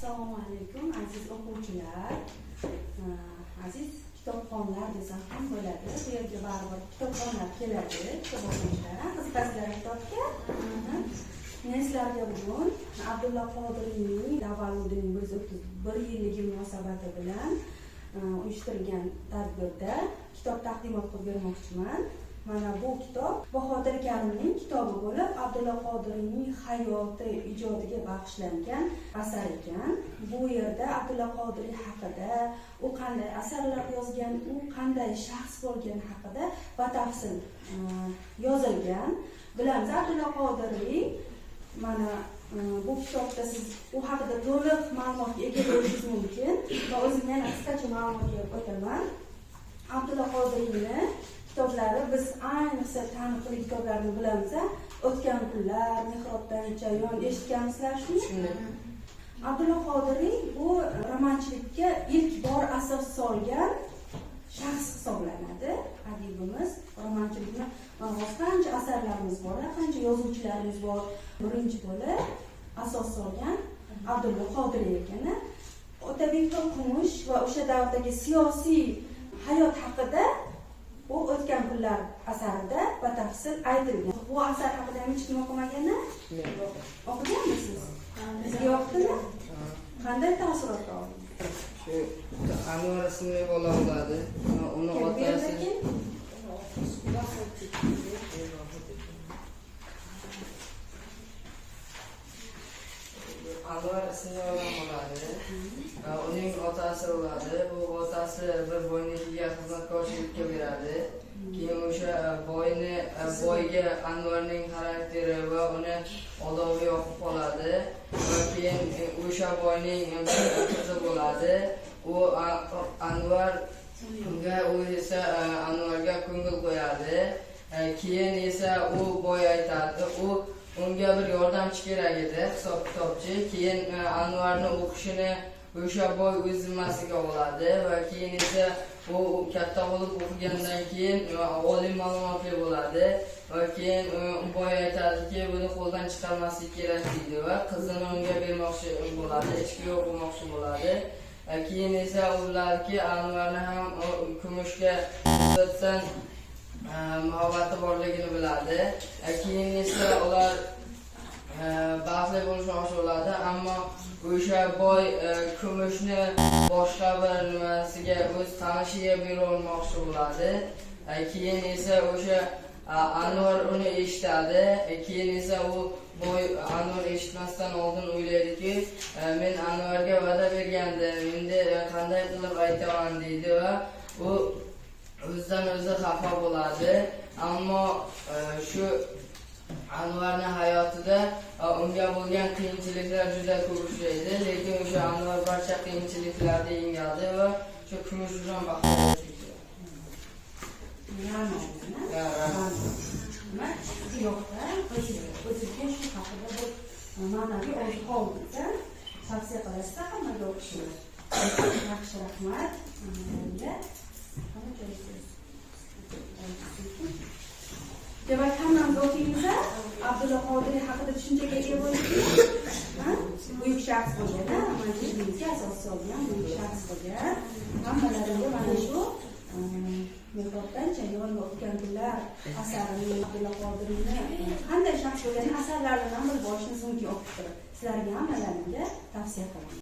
Assalomu alaykum aziz o'quvchilar, aziz kitobxonlar desam ham bo'ladi. Bu yerga baribir kitobxonlar keladi, kitob o'quvchilar. Qiziqasizlar kitobga. Men sizlarga bugun Abdulla Qodiriyning tavalludining 131 yilligi munosabati bilan uyushtirilgan tadbirda kitob taqdimot qilib bermoqchiman. Mana bu kitob Bahodir Karimning kitobi bo'lib, Abdulla Qodiriyning hayoti, ijodiga bag'ishlangan asar ekan. Bu yerda Abdulla Qodiriy haqida, u qanday asarlar yozgan, u qanday shaxs bo'lgani haqida batafsil yozilgan. Bilamiz, Abdulla Qodiriy mana bu kitobda siz u haqida to'liq ma'lumotga ega bo'lishingiz mumkin. Va o'zim yana qisqacha ma'lumot berib o'taman. Abdulla Qodiriyni kitoblari biz ayniqsa taniqli kitoblarni bilamiz. O'tgan kunlar, Mehrobdan chayon eshitgansizlar shuni. Abdulla Qodiriy bu romanchilikka ilk bor asos solgan shaxs hisoblanadi. Adibimiz romanchilikni qancha asarlarimiz bor, qancha yozuvchilarimiz bor. Birinchi bo'lib asos solgan Abdulla Qodiriy ekan. Otabek To'qumush va o'sha davrdagi siyosiy hayot haqida bu o'tgan kunlar asarida batafsil aytilgan. Bu asar haqida hech kim o'qimaganmi? Yo'q. O'qiganmisiz? Sizga yoqdimi? Qanday taassurot oldingiz? Shu Anvar ismli bola bo'ladi. Uni otasi Anvar ismli bola bo'ladi. Uning otasi bo'ladi. Bu otasi bir boynikiga xizmatkorchilikka beradi. Keyin o'sha boyga Anvarning xarakteri va uni odobi yoqib qoladi. Va keyin o'sha boyning qizi bo'ladi. U Anvar u esa Anvarga ko'ngil qo'yadi. Keyin esa u boy aytadi, unga bir yordamchi kerak edi, hisob kitobchi. Keyin Anvarni o'qishini o'sha boy o'z zimmasiga oladi va keyin esa u katta bo'lib o'qigandan keyin oliy ma'lumotli bo'ladi va keyin boy aytadiki, buni qo'ldan chiqarmaslik kerak deydi va qizini unga bermoqchi bo'ladi, ichki yo'l qilmoqchi bo'ladi. Keyin esa ularki Anvarni ham kumushga nisbatan muhabbati borligini biladi. Keyin esa ular bahsli bo'lishmoqchi bo'ladi, ammo o'sha boy kumushni boshqa bir nimasiga o'z tanishiga berolmoqchi bo'ladi. Keyin esa o'sha Anvar uni eshitadi. Keyin esa u boy Anvar eshitmasdan oldin o'ylaydiki, men Anvarga va'da bergandim, endi qanday qilib aytaman deydi va u o'zidan o'zi xafa bo'ladi. Ammo shu Anvarning hayotida unga bo'lgan qiyinchiliklar juda ko'p uchraydi, lekin o'sha Anvar barcha qiyinchiliklarni yengadi va shu kumush bilan baxtli yashaydi. O'zizga shu haqida bir ma'naviy ozuqa olsa tavsiya qilasizda hammaga o'qishni. Yaxshi, rahmat. Demak, hammamiz o'qiymiz. Abdulla Qodiriy haqida tushunchaga ega bo'ldikmi? Buyuk shaxs bo'lgan, romanchizmga asos solgan buyuk shaxs bo'lgan. Hammalaringga mana shu Mehrobdan chayon va o'tgan kunlar asarini, Abdulla Qodiriyni qanday shaxs bo'lgani asarlaridan bilib olishingiz mumkin o'qib turib. Sizlarga hammalaringga tavsiya qilaman.